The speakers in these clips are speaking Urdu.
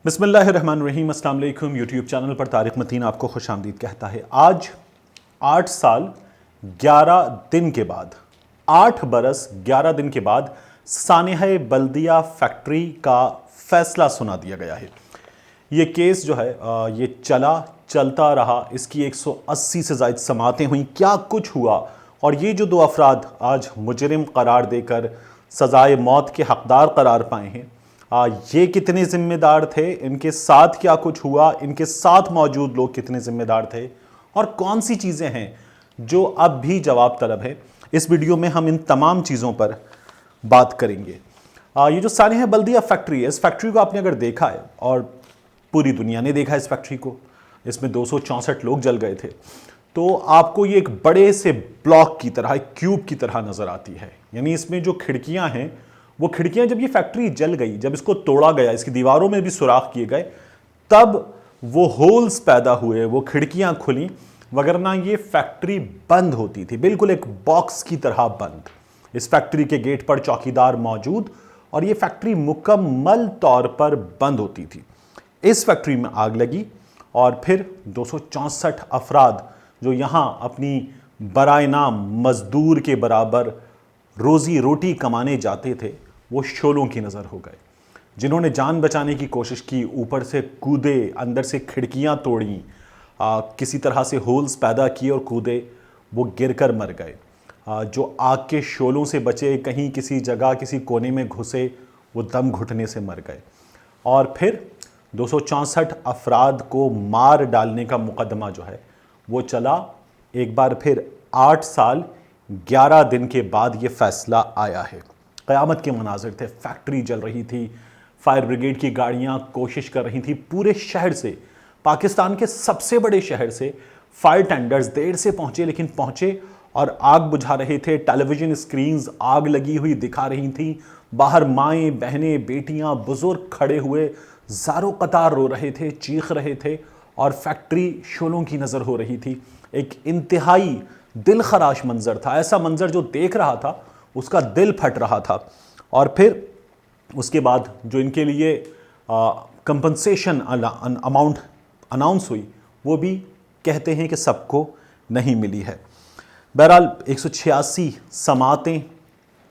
بسم اللہ الرحمن الرحیم۔ السلام علیکم۔ یوٹیوب چینل پر طارق متین آپ کو خوش آمدید کہتا ہے۔ آج 8 سال 11 دن کے بعد 8 برس 11 دن کے بعد سانحہ بلدیہ فیکٹری کا فیصلہ سنا دیا گیا ہے۔ یہ کیس جو ہے یہ چلتا رہا، اس کی 180 سے زائد سماعتیں ہوئیں، کیا کچھ ہوا، اور یہ جو 2 افراد آج مجرم قرار دے کر سزائے موت کے حقدار قرار پائے ہیں، یہ کتنے ذمہ دار تھے، ان کے ساتھ کیا کچھ ہوا، ان کے ساتھ موجود لوگ کتنے ذمہ دار تھے، اور کون سی چیزیں ہیں جو اب بھی جواب طلب ہے۔ اس ویڈیو میں ہم ان تمام چیزوں پر بات کریں گے۔ یہ جو سانحہ بلدیہ فیکٹری ہے، اس فیکٹری کو آپ نے اگر دیکھا ہے، اور پوری دنیا نے دیکھا ہے اس فیکٹری کو، اس میں 264 لوگ جل گئے تھے، تو آپ کو یہ ایک بڑے سے بلاک کی طرح، ایک کیوب کی طرح نظر آتی ہے۔ یعنی اس میں جو کھڑکیاں ہیں، وہ کھڑکیاں جب یہ فیکٹری جل گئی، جب اس کو توڑا گیا، اس کی دیواروں میں بھی سوراخ کیے گئے، تب وہ ہولز پیدا ہوئے، وہ کھڑکیاں کھلیں، وگرنہ یہ فیکٹری بند ہوتی تھی، بالکل ایک باکس کی طرح بند۔ اس فیکٹری کے گیٹ پر چوکیدار موجود، اور یہ فیکٹری مکمل طور پر بند ہوتی تھی۔ اس فیکٹری میں آگ لگی، اور پھر 264 افراد جو یہاں اپنی برائے نام مزدور کے برابر روزی روٹی کمانے جاتے تھے، وہ شعلوں کی نظر ہو گئے۔ جنہوں نے جان بچانے کی کوشش کی، اوپر سے کودے، اندر سے کھڑکیاں توڑیں، کسی طرح سے ہولز پیدا کیے اور کودے، وہ گر کر مر گئے۔ جو آگ کے شعلوں سے بچے، کہیں کسی جگہ کسی کونے میں گھسے، وہ دم گھٹنے سے مر گئے۔ اور پھر 264 افراد کو مار ڈالنے کا مقدمہ جو ہے وہ چلا۔ ایک بار پھر 8 سال 11 دن کے بعد یہ فیصلہ آیا ہے۔ قیامت کے مناظر تھے، فیکٹری جل رہی تھی، فائر بریگیڈ کی گاڑیاں کوشش کر رہی تھی، پورے شہر سے، پاکستان کے سب سے بڑے شہر سے فائر ٹینڈرز دیر سے پہنچے، لیکن پہنچے اور آگ بجھا رہے تھے۔ ٹیلی ویژن اسکرینز آگ لگی ہوئی دکھا رہی تھیں، باہر مائیں، بہنیں، بیٹیاں، بزرگ کھڑے ہوئے زاروں قطار رو رہے تھے، چیخ رہے تھے، اور فیکٹری شعلوں کی نظر ہو رہی تھی۔ ایک انتہائی دل خراش منظر تھا، ایسا منظر جو دیکھ رہا تھا اس کا دل پھٹ رہا تھا۔ اور پھر اس کے بعد جو ان کے لیے کمپنسیشن اماؤنٹ اناؤنس ہوئی، وہ بھی کہتے ہیں کہ سب کو نہیں ملی ہے۔ بہرحال 186 سماعتیں،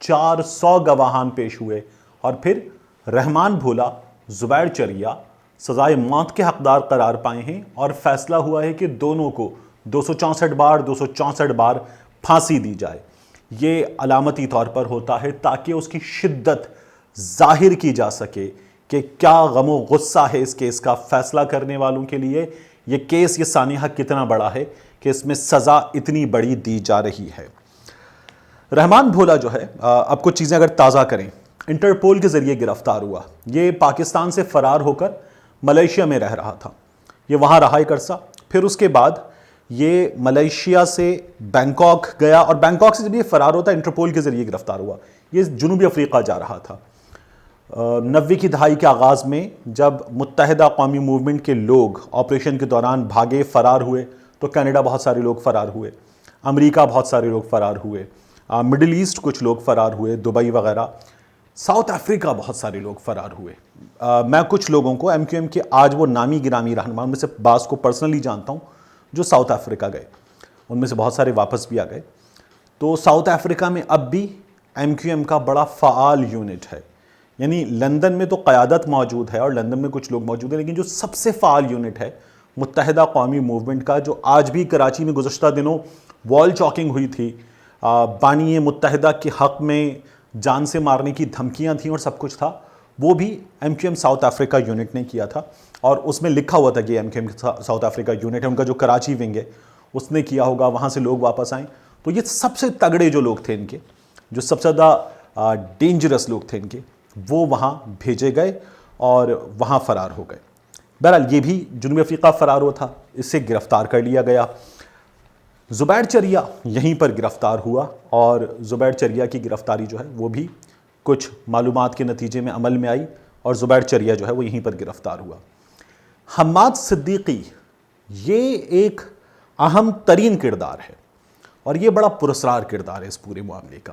400 گواہان پیش ہوئے، اور پھر رحمان بھولا، زبیر چریا سزائے موت کے حقدار قرار پائے ہیں، اور فیصلہ ہوا ہے کہ دونوں کو 264 بار پھانسی دی جائے۔ یہ علامتی طور پر ہوتا ہے تاکہ اس کی شدت ظاہر کی جا سکے کہ کیا غم و غصہ ہے اس کیس کا فیصلہ کرنے والوں کے لیے۔ یہ کیس، یہ سانحہ کتنا بڑا ہے کہ اس میں سزا اتنی بڑی دی جا رہی ہے۔ رحمان بھولا جو ہے، اب کچھ چیزیں اگر تازہ کریں، انٹرپول کے ذریعے گرفتار ہوا۔ یہ پاکستان سے فرار ہو کر ملیشیا میں رہ رہا تھا، یہ وہاں رہا ایک عرصہ، پھر اس کے بعد یہ ملیشیا سے بینکاک گیا، اور بینکاک سے جب یہ فرار ہوتا ہے انٹرپول کے ذریعے گرفتار ہوا۔ یہ جنوبی افریقہ جا رہا تھا۔ 90 کی دہائی کے آغاز میں جب متحدہ قومی موومنٹ کے لوگ آپریشن کے دوران بھاگے، فرار ہوئے، تو کینیڈا بہت سارے لوگ فرار ہوئے، امریکہ بہت سارے لوگ فرار ہوئے، مڈل ایسٹ کچھ لوگ فرار ہوئے، دبئی وغیرہ، ساؤتھ افریقہ بہت سارے لوگ فرار ہوئے۔ میں کچھ لوگوں کو MQM کے آج وہ نامی گرامی رہنماؤں میں سے بعض کو پرسنلی جانتا ہوں جو ساؤتھ افریقہ گئے، ان میں سے بہت سارے واپس بھی آ گئے۔ تو ساؤتھ افریقہ میں اب بھی MQM کا بڑا فعال یونٹ ہے، یعنی لندن میں تو قیادت موجود ہے اور لندن میں کچھ لوگ موجود ہیں، لیکن جو سب سے فعال یونٹ ہے متحدہ قومی موومنٹ کا، جو آج بھی کراچی میں گزشتہ دنوں وال چاکنگ ہوئی تھی، بانی متحدہ کے حق میں جان سے مارنے کی دھمکیاں تھیں اور سب کچھ تھا، وہ بھی MQM ساؤتھ افریقہ یونٹ نے کیا تھا، اور اس میں لکھا ہوا تھا کہ MQM ساؤتھ افریقہ یونٹ ہے، ان کا جو کراچی ونگ ہے اس نے کیا ہوگا، وہاں سے لوگ واپس آئیں۔ تو یہ سب سے تگڑے جو لوگ تھے ان کے، جو سب سے زیادہ ڈینجرس لوگ تھے ان کے، وہ وہاں بھیجے گئے اور وہاں فرار ہو گئے۔ بہرحال یہ بھی جنوبی افریقہ فرار ہوا تھا، اس سے گرفتار کر لیا گیا۔ زبیر چریا یہیں پر گرفتار ہوا، اور زبیر چریا کی گرفتاری جو ہے وہ بھی کچھ معلومات کے نتیجے میں عمل میں آئی، اور زبیر چریا جو ہے وہ یہیں پر گرفتار ہوا۔ حماد صدیقی یہ ایک اہم ترین کردار ہے، اور یہ بڑا پراسرار کردار ہے اس پورے معاملے کا۔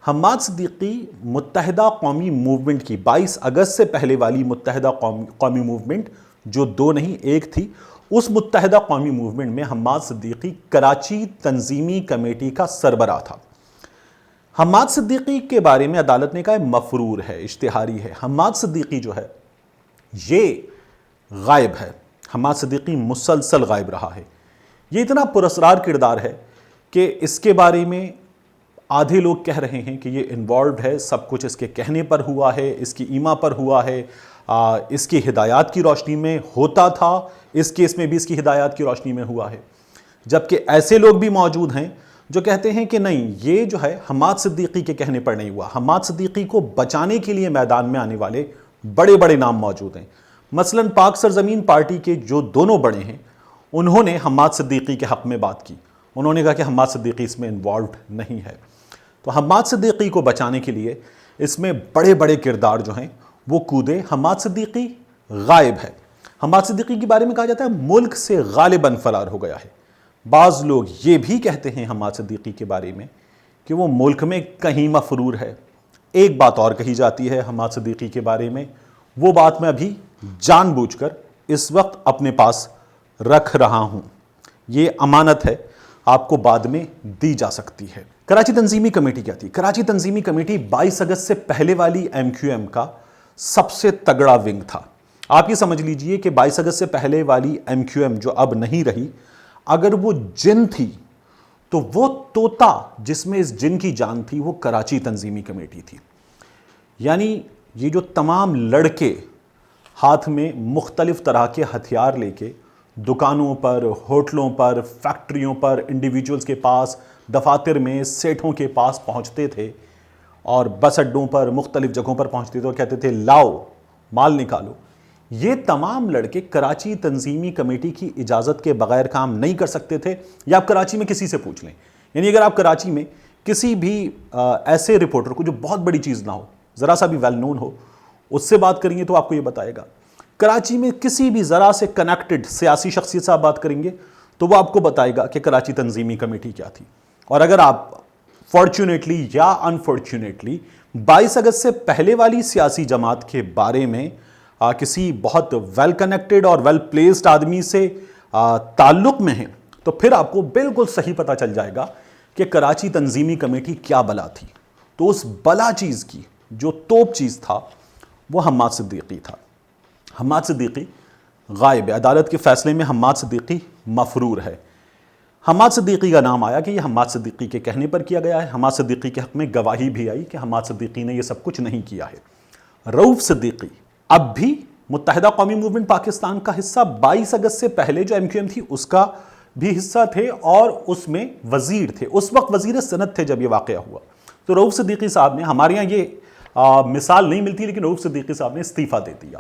حماد صدیقی متحدہ قومی موومنٹ کی 22 اگست سے پہلے والی متحدہ قومی موومنٹ جو دو نہیں ایک تھی، اس متحدہ قومی موومنٹ میں حماد صدیقی کراچی تنظیمی کمیٹی کا سربراہ تھا۔ حماد صدیقی کے بارے میں عدالت نے کہا ہے مفرور ہے، اشتہاری ہے۔ حماد صدیقی جو ہے یہ غائب ہے، حماد صدیقی مسلسل غائب رہا ہے۔ یہ اتنا پراسرار کردار ہے کہ اس کے بارے میں آدھے لوگ کہہ رہے ہیں کہ یہ انوالوڈ ہے، سب کچھ اس کے کہنے پر ہوا ہے، اس کی ایما پر ہوا ہے، اس کی ہدایات کی روشنی میں ہوتا تھا، اس کیس میں بھی اس کی ہدایات کی روشنی میں ہوا ہے۔ جبکہ ایسے لوگ بھی موجود ہیں جو کہتے ہیں کہ نہیں، یہ جو ہے حماد صدیقی کے کہنے پر نہیں ہوا۔ حماد صدیقی کو بچانے کے لیے میدان میں آنے والے بڑے بڑے نام موجود ہیں۔ مثلا پاک سرزمین پارٹی کے جو دونوں بڑے ہیں، انہوں نے حماد صدیقی کے حق میں بات کی، انہوں نے کہا کہ حماد صدیقی اس میں انوالوڈ نہیں ہے۔ تو حماد صدیقی کو بچانے کے لیے اس میں بڑے بڑے کردار جو ہیں وہ کودے۔ حماد صدیقی غائب ہے۔ حماد صدیقی کے بارے میں کہا جاتا ہے ملک سے غالباً فرار ہو گیا ہے۔ بعض لوگ یہ بھی کہتے ہیں حماد صدیقی کے بارے میں کہ وہ ملک میں کہیں مفرور ہے۔ ایک بات اور کہی جاتی ہے حماد صدیقی کے بارے میں، وہ بات میں ابھی جان بوجھ کر اس وقت اپنے پاس رکھ رہا ہوں، یہ امانت ہے، آپ کو بعد میں دی جا سکتی ہے۔ کراچی تنظیمی کمیٹی کیا تھی؟ کراچی تنظیمی کمیٹی 22 اگست سے پہلے والی ایم کیو ایم کا سب سے تگڑا ونگ تھا۔ آپ یہ سمجھ لیجئے کہ 22 اگست سے پہلے والی ایم کیو ایم جو اب نہیں رہی، اگر وہ جن تھی تو وہ طوطا جس میں اس جن کی جان تھی وہ کراچی تنظیمی کمیٹی تھی۔ یعنی یہ جو تمام لڑکے ہاتھ میں مختلف طرح کے ہتھیار لے کے دکانوں پر، ہوٹلوں پر، فیکٹریوں پر، انڈیویجولز کے پاس، دفاتر میں، سیٹھوں کے پاس پہنچتے تھے اور بس اڈوں پر، مختلف جگہوں پر پہنچتے تھے اور کہتے تھے لاؤ مال نکالو، یہ تمام لڑکے کراچی تنظیمی کمیٹی کی اجازت کے بغیر کام نہیں کر سکتے تھے۔ یا آپ کراچی میں کسی سے پوچھ لیں، یعنی اگر آپ کراچی میں کسی بھی ایسے رپورٹر کو جو بہت بڑی چیز نہ ہو، ذرا سا بھی ویل نون ہو، اس سے بات کریں گے تو آپ کو یہ بتائے گا۔ کراچی میں کسی بھی ذرا سے کنیکٹڈ سیاسی شخصیت سے آپ بات کریں گے تو وہ آپ کو بتائے گا کہ کراچی تنظیمی کمیٹی کیا تھی۔ اور اگر آپ فارچونیٹلی یا انفارچونیٹلی 22 اگست سے پہلے والی سیاسی جماعت کے بارے میں کسی بہت ویل کنیکٹڈ اور ویل پلیسڈ آدمی سے تعلق میں ہیں تو پھر آپ کو بالکل صحیح پتہ چل جائے گا کہ کراچی تنظیمی کمیٹی کیا بلا تھی۔ تو اس بلا چیز کی جو توپ چیز تھا وہ حماد صدیقی تھا۔ حماد صدیقی غائب ہے، عدالت کے فیصلے میں حماد صدیقی مفرور ہے۔ حماد صدیقی کا نام آیا کہ یہ حماد صدیقی کے کہنے پر کیا گیا ہے۔ حماد صدیقی کے حق میں گواہی بھی آئی کہ حماد صدیقی نے یہ سب کچھ نہیں کیا ہے۔ رؤف صدیقی اب بھی متحدہ قومی موومنٹ پاکستان کا حصہ، 22 اگست سے پہلے جو ایم کیو ایم تھی اس کا بھی حصہ تھے اور اس میں وزیر تھے، اس وقت وزیر صنعت تھے جب یہ واقعہ ہوا۔ تو رؤف صدیقی صاحب نے، ہمارے یہاں یہ مثال نہیں ملتی لیکن رؤف صدیقی صاحب نے استعفیٰ دے دیا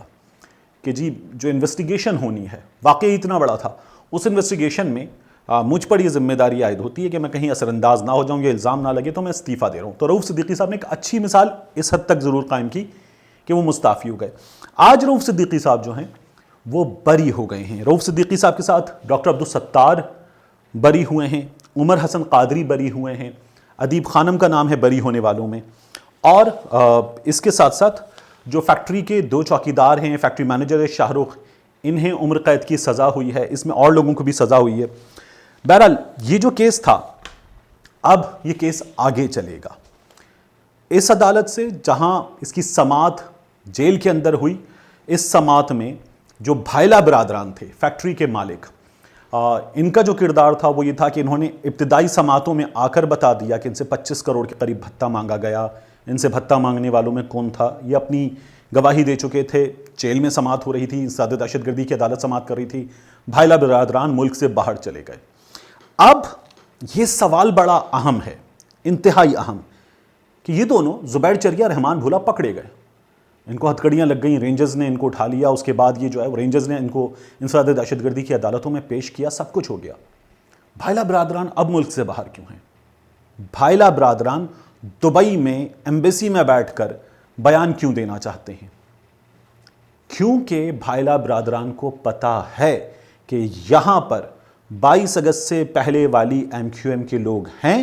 کہ جی جو انویسٹیگیشن ہونی ہے، واقعی اتنا بڑا تھا، اس انویسٹیگیشن میں مجھ پر یہ ذمہ داری عائد ہوتی ہے کہ میں کہیں اثر انداز نہ ہو جاؤں، یہ الزام نہ لگے، تو میں استعفیٰ دے رہا ہوں۔ تو رؤف صدیقی صاحب نے ایک اچھی مثال اس حد تک ضرور قائم کی کہ وہ مستعفی ہو گئے۔ آج رؤف صدیقی صاحب جو ہیں وہ بری ہو گئے ہیں۔ رؤف صدیقی صاحب کے ساتھ ڈاکٹر عبدالستار بری ہوئے ہیں، عمر حسن قادری بری ہوئے ہیں، ادیب خانم کا نام ہے بری ہونے والوں میں، اور اس کے ساتھ ساتھ جو فیکٹری کے 2 چوکیدار ہیں، فیکٹری مینیجر ہے شاہ رخ، انہیں عمر قید کی سزا ہوئی ہے، اس میں اور لوگوں کو بھی سزا ہوئی ہے۔ بہرحال یہ جو کیس تھا، اب یہ کیس آگے چلے گا اس عدالت سے، جہاں اس کی سماعت جیل کے اندر ہوئی۔ اس سماعت میں جو بھائلہ برادران تھے، فیکٹری کے مالک، ان کا جو کردار تھا وہ یہ تھا کہ انہوں نے ابتدائی سماعتوں میں آ کر بتا دیا کہ ان سے 25 کروڑ کے قریب بھتہ مانگا گیا۔ ان سے بھتہ مانگنے والوں میں کون تھا، یہ اپنی گواہی دے چکے تھے، جیل میں سماعت ہو رہی تھی، انسداد دہشت گردی کی عدالت سماعت کر رہی تھی، بھائلہ برادران ملک سے باہر چلے گئے۔ اب یہ سوال بڑا اہم ہے، انتہائی اہم، کہ یہ دونوں زبیر چریا، رحمان بھولا پکڑے گئے، ان کو ہتھکڑیاں لگ گئیں، رینجرز نے ان کو اٹھا لیا، اس کے بعد یہ جو ہے رینجرز نے ان کو انسداد دہشت گردی کی عدالتوں میں پیش کیا، سب کچھ ہو گیا۔ بھائلہ برادران اب ملک سے باہر کیوں ہیں؟ بھائلہ برادران دبئی میں ایمبیسی میں بیٹھ کر بیان کیوں دینا چاہتے ہیں؟ کیونکہ بھائلہ برادران کو پتہ ہے کہ یہاں پر 22 اگست سے پہلے والی ایم کیو ایم کے لوگ ہیں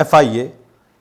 FIA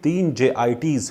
3 JITs